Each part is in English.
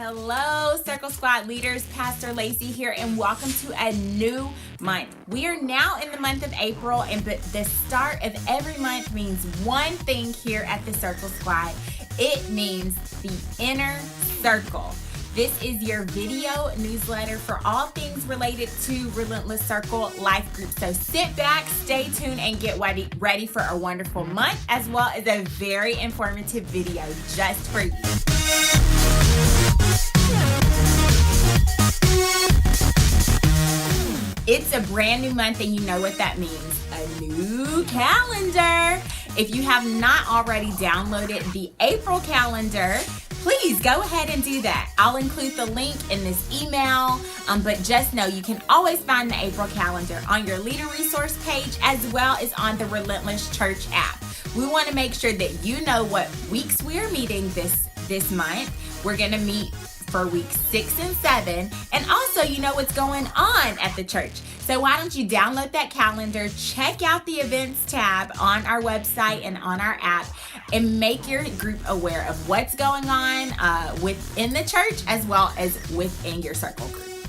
Hello, Circle Squad leaders. Pastor Lacey here, and welcome to a new month. We are now in the month of April, and the start of every month means one thing here at the Circle Squad. It means the inner circle. This is your video newsletter for all things related to Relentless Circle Life Group. So sit back, stay tuned, and get ready for a wonderful month, as well as a very informative video just for you. It's a brand new month, and you know what that means. A new calendar. If you have not already downloaded the April calendar, please go ahead and do that. I'll include the link in this email, but just know you can always find the April calendar on your leader resource page as well as on the Relentless Church app. We want to make sure that you know what weeks we are meeting this month. We're going to meet for weeks 6 and 7, and also you know what's going on at the church. So why don't you download that calendar, check out the events tab on our website and on our app, and make your group aware of what's going on within the church as well as within your circle group.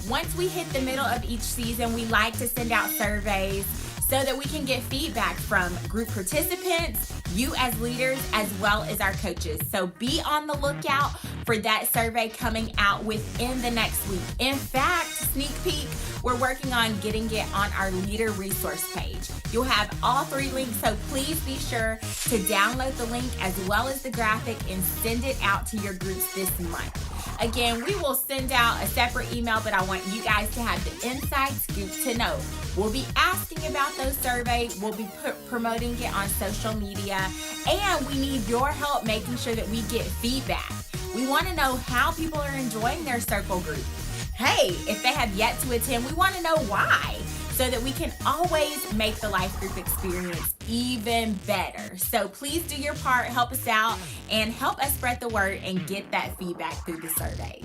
Once we hit the middle of each season, we like to send out surveys so that we can get feedback from group participants, you as leaders, as well as our coaches. So be on the lookout for that survey coming out within the next week. In fact, sneak peek, we're working on getting it on our leader resource page. You'll have all 3 links, so please be sure to download the link as well as the graphic and send it out to your groups this month. Again, we will send out a separate email, but I want you guys to have the inside scoop to know. We'll be asking about those surveys. We'll be promoting it on social media, and we need your help making sure that we get feedback. We want to know how people are enjoying their circle group. Hey, if they have yet to attend, we want to know why, so that we can always make the life group experience even better. So please do your part, help us out, and help us spread the word and get that feedback through the surveys.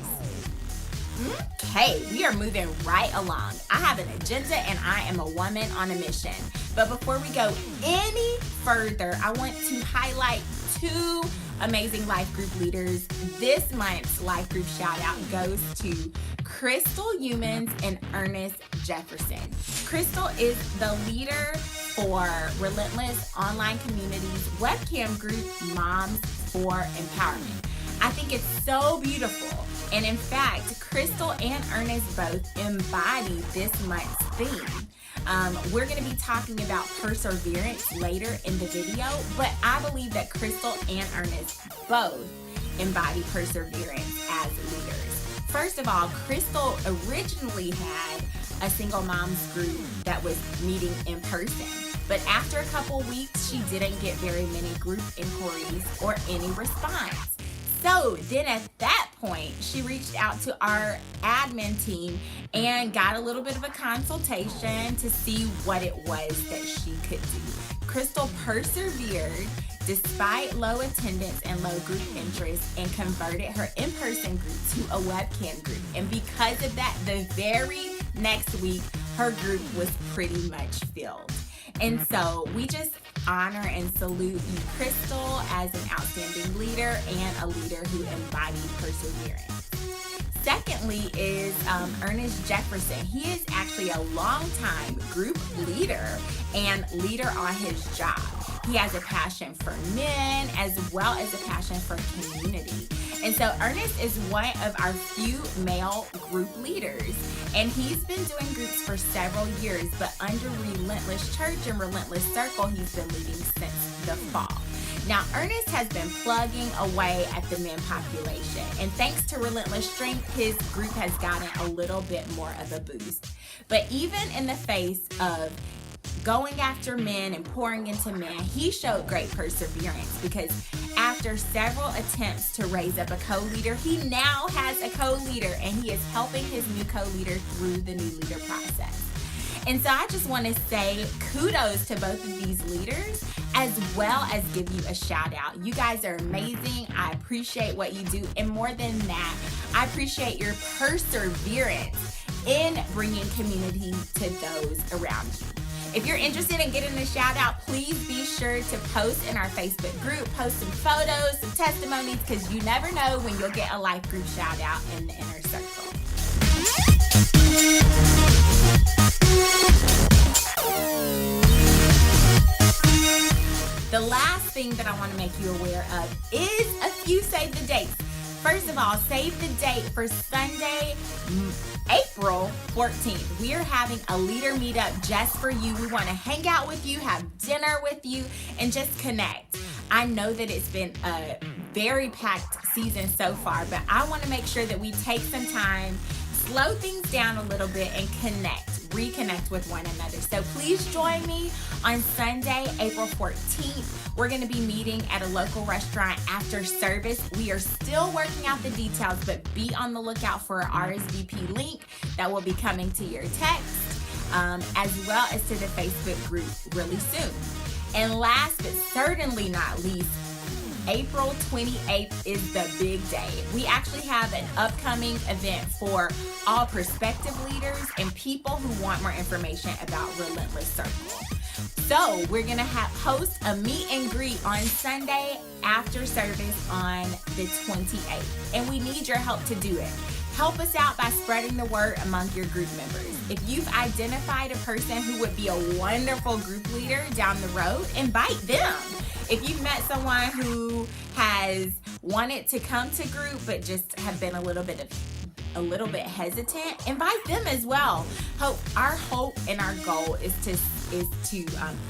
Okay, we are moving right along. I have an agenda, and I am a woman on a mission. But before we go any further, I want to highlight 2 amazing life group leaders. This month's life group shout out goes to Crystal Humans and Ernest Jefferson. Crystal is the leader for Relentless Online Community's webcam group, Moms for Empowerment. I think it's so beautiful. And in fact, Crystal and Ernest both embody this month's theme. We're going to be talking about perseverance later in the video, but I believe that Crystal and Ernest both embody perseverance as leaders. First of all, Crystal originally had a single moms group that was meeting in person, but after a couple weeks, she didn't get very many group inquiries or any response. So then at that point, she reached out to our admin team and got a little bit of a consultation to see what it was that she could do. Crystal persevered despite low attendance and low group interest and converted her in-person group to a webcam group. And because of that, the very next week, her group was pretty much filled. And so we just honor and salute you, Crystal, as an outstanding leader and a leader who embodied perseverance. Secondly is Ernest Jefferson. He is actually a longtime group leader and leader on his job. He has a passion for men as well as a passion for community. And so Ernest is one of our few male group leaders, and he's been doing groups for several years, but under Relentless Church and Relentless Circle, he's been leading since the fall. Now, Ernest has been plugging away at the men population, and thanks to Relentless Strength, his group has gotten a little bit more of a boost. But even in the face of going after men and pouring into men, he showed great perseverance, because after several attempts to raise up a co-leader, he now has a co-leader, and he is helping his new co-leader through the new leader process. And so I just want to say kudos to both of these leaders, as well as give you a shout out. You guys are amazing. I appreciate what you do. And more than that, I appreciate your perseverance in bringing community to those around you. If you're interested in getting a shout out, please be sure to post in our Facebook group, post some photos, some testimonies, because you never know when you'll get a life group shout out in the inner circle. The last thing that I want to make you aware of is a few save the dates. First of all, save the date for Sunday, April 14th. We are having a leader meetup just for you. We want to hang out with you, have dinner with you, and just connect. I know that it's been a very packed season so far, but I want to make sure that we take some time, slow things down a little bit, and reconnect with one another. So please join me on Sunday, April 14th. We're going to be meeting at a local restaurant after service. We are still working out the details, but be on the lookout for our RSVP link that will be coming to your text, as well as to the Facebook group really soon. And last but certainly not least, April 28th is the big day. We actually have an upcoming event for all prospective leaders and people who want more information about Relentless Circle. So we're going to host a meet and greet on Sunday after service on the 28th. And we need your help to do it. Help us out by spreading the word among your group members. If you've identified a person who would be a wonderful group leader down the road, invite them. If you've met someone who has wanted to come to group but just have been a little bit hesitant, invite them as well. Our hope and our goal is to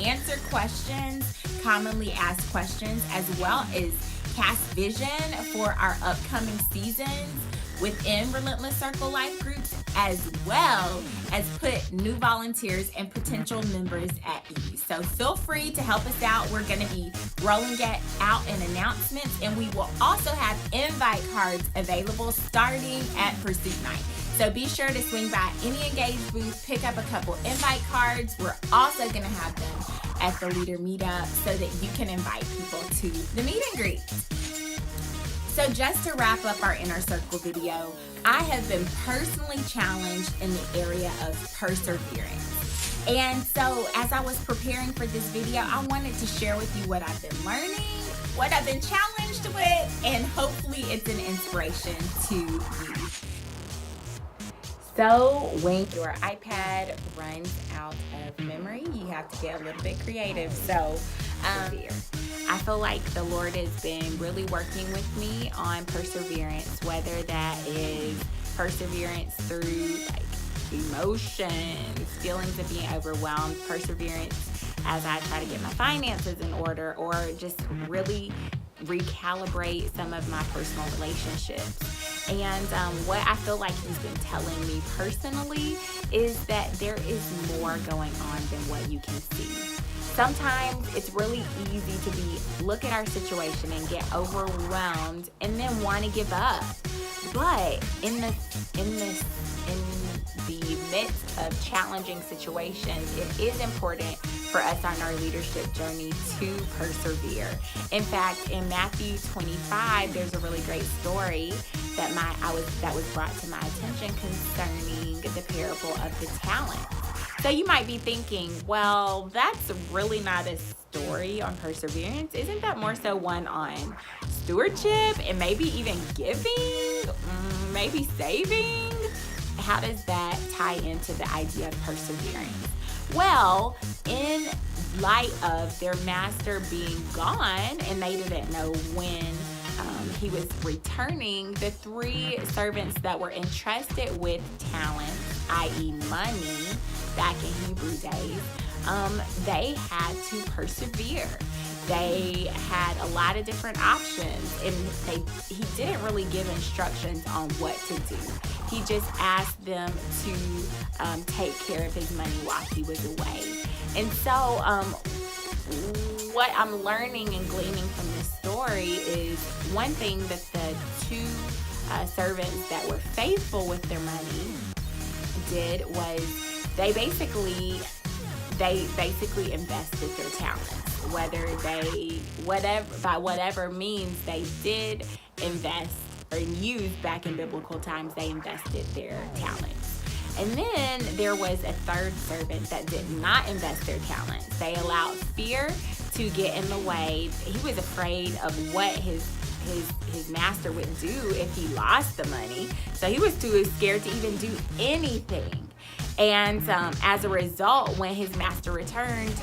answer questions, commonly asked questions, as well as cast vision for our upcoming seasons within Relentless Circle Life Groups, as well as put new volunteers and potential members at ease. So feel free to help us out. We're going to be rolling it out in announcements, and we will also have invite cards available starting at Pursuit Night. So be sure to swing by any Engage booth, pick up a couple invite cards. We're also going to have them at the leader meetup so that you can invite people to the meet and greet. So just to wrap up our Inner Circle video, I have been personally challenged in the area of perseverance. And so as I was preparing for this video, I wanted to share with you what I've been learning, what I've been challenged with, and hopefully it's an inspiration to you. So when your iPad runs out of memory, you have to get a little bit creative. So I feel like the Lord has been really working with me on perseverance, whether that is perseverance through like emotions, feelings of being overwhelmed, perseverance as I try to get my finances in order, or just really recalibrate some of my personal relationships. And what I feel like he's been telling me personally is that there is more going on than what you can see. Sometimes it's really easy to look at our situation and get overwhelmed and then want to give up. But in the midst of challenging situations, it is important for us on our leadership journey to persevere. In fact, in Matthew 25, there's a really great story that was brought to my attention concerning the parable of the talent. So you might be thinking, well, that's really not a story on perseverance. Isn't that more so one on stewardship and maybe even giving, maybe saving? How does that tie into the idea of perseverance? Well, in light of their master being gone and they didn't know when he was returning, the 3 servants that were entrusted with talent, i.e. money, back in Hebrew days, they had to persevere. They had a lot of different options, and he didn't really give instructions on what to do. He just asked them to take care of his money while he was away. And so what I'm learning and gleaning from this story is one thing that the 2 servants that were faithful with their money did was they basically invested their talents. By whatever means they did invest or use back in biblical times, they invested their talents. And then there was a third servant that did not invest their talents. They allowed fear to get in the way. He was afraid of what his master would do if he lost the money. So he was too scared to even do anything. And as a result, when his master returned,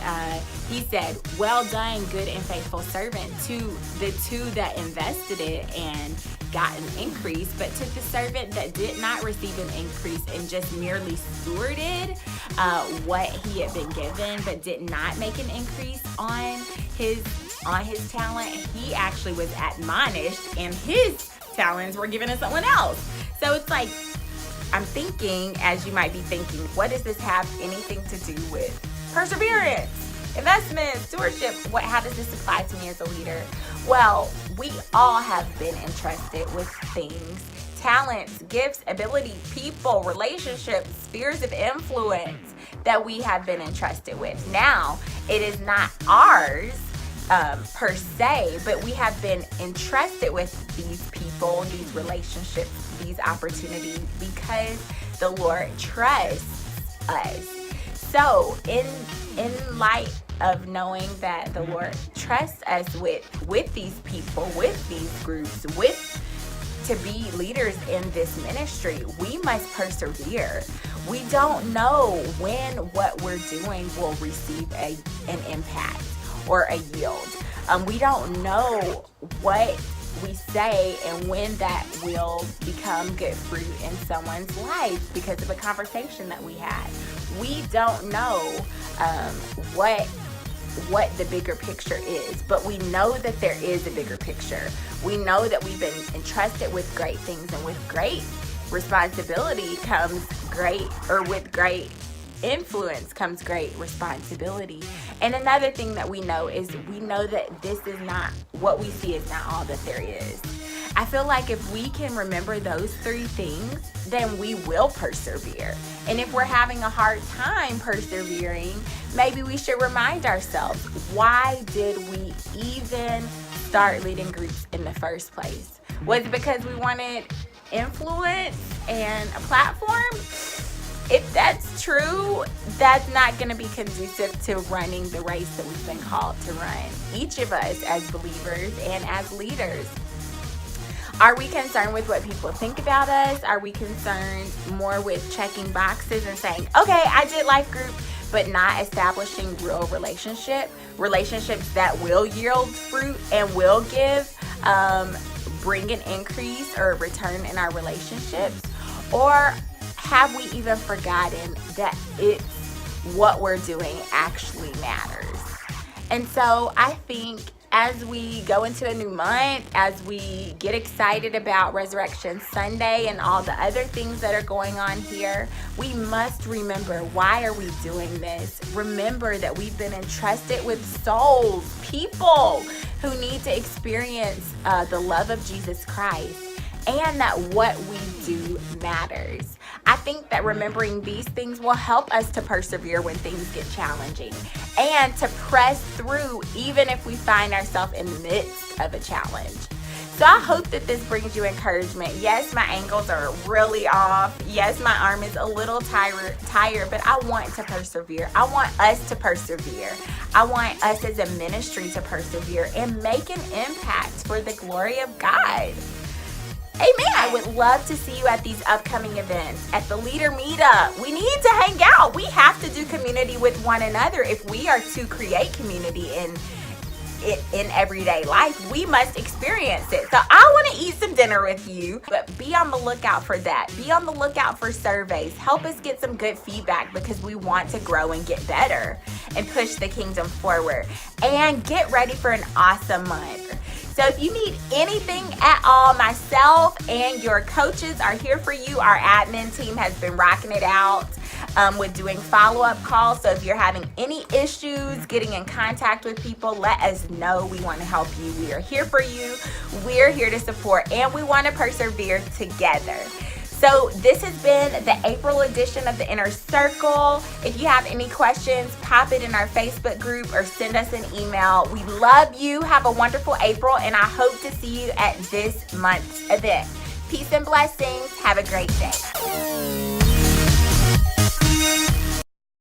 he said, "Well done, good and faithful servant," to the two that invested it and got an increase. But to the servant that did not receive an increase and just merely stewarded what he had been given, but did not make an increase on his talent, he actually was admonished, and his talents were given to someone else. So it's like, I'm thinking, as you might be thinking, what does this have anything to do with perseverance, investment, stewardship? How does this apply to me as a leader? Well, we all have been entrusted with things, talents, gifts, ability, people, relationships, spheres of influence that we have been entrusted with. Now, it is not ours per se, but we have been entrusted with these people, these relationships, these opportunities, because the Lord trusts us. So in light of knowing that the Lord trusts us with these people, with these groups, to be leaders in this ministry, we must persevere. We don't know when what we're doing will receive an impact or a yield. We don't know what we say and when that will become good fruit in someone's life because of a conversation that we had. We don't know what the bigger picture is, but we know that there is a bigger picture. We know that we've been entrusted with great things, and with great responsibility comes with great influence comes great responsibility. And another thing that we know is that this is not what we see is not all that there is. I feel like if we can remember those three things, then we will persevere. And if we're having a hard time persevering, maybe we should remind ourselves, why did we even start leading groups in the first place? Was it because we wanted influence and a platform? If that's true, that's not going to be conducive to running the race that we've been called to run. Each of us as believers and as leaders. Are we concerned with what people think about us? Are we concerned more with checking boxes and saying, okay, I did life group, but not establishing real relationships that will yield fruit and will bring an increase or a return in our relationships? Or have we even forgotten that it's what we're doing actually matters? And so I think as we go into a new month, as we get excited about Resurrection Sunday and all the other things that are going on here, we must remember, why are we doing this? Remember that we've been entrusted with souls, people who need to experience the love of Jesus Christ, and that what we do matters. I think that remembering these things will help us to persevere when things get challenging, and to press through even if we find ourselves in the midst of a challenge. So I hope that this brings you encouragement. Yes, my ankles are really off. Yes, my arm is a little tired, but I want to persevere. I want us to persevere. I want us as a ministry to persevere and make an impact for the glory of God. Amen. I would love to see you at these upcoming events, at the leader meetup. We need to hang out. We have to do community with one another. If we are to create community in everyday life, we must experience it. So I want to eat some dinner with you, but be on the lookout for that. Be on the lookout for surveys. Help us get some good feedback, because we want to grow and get better and push the kingdom forward. And get ready for an awesome month. So if you need anything at all, myself and your coaches are here for you. Our admin team has been rocking it out with doing follow-up calls. So if you're having any issues getting in contact with people, let us know. We want to help you. We are here for you. We're here to support, and we want to persevere together. So this has been the April edition of the Inner Circle. If you have any questions, pop it in our Facebook group or send us an email. We love you. Have a wonderful April, and I hope to see you at this month's event. Peace and blessings. Have a great day.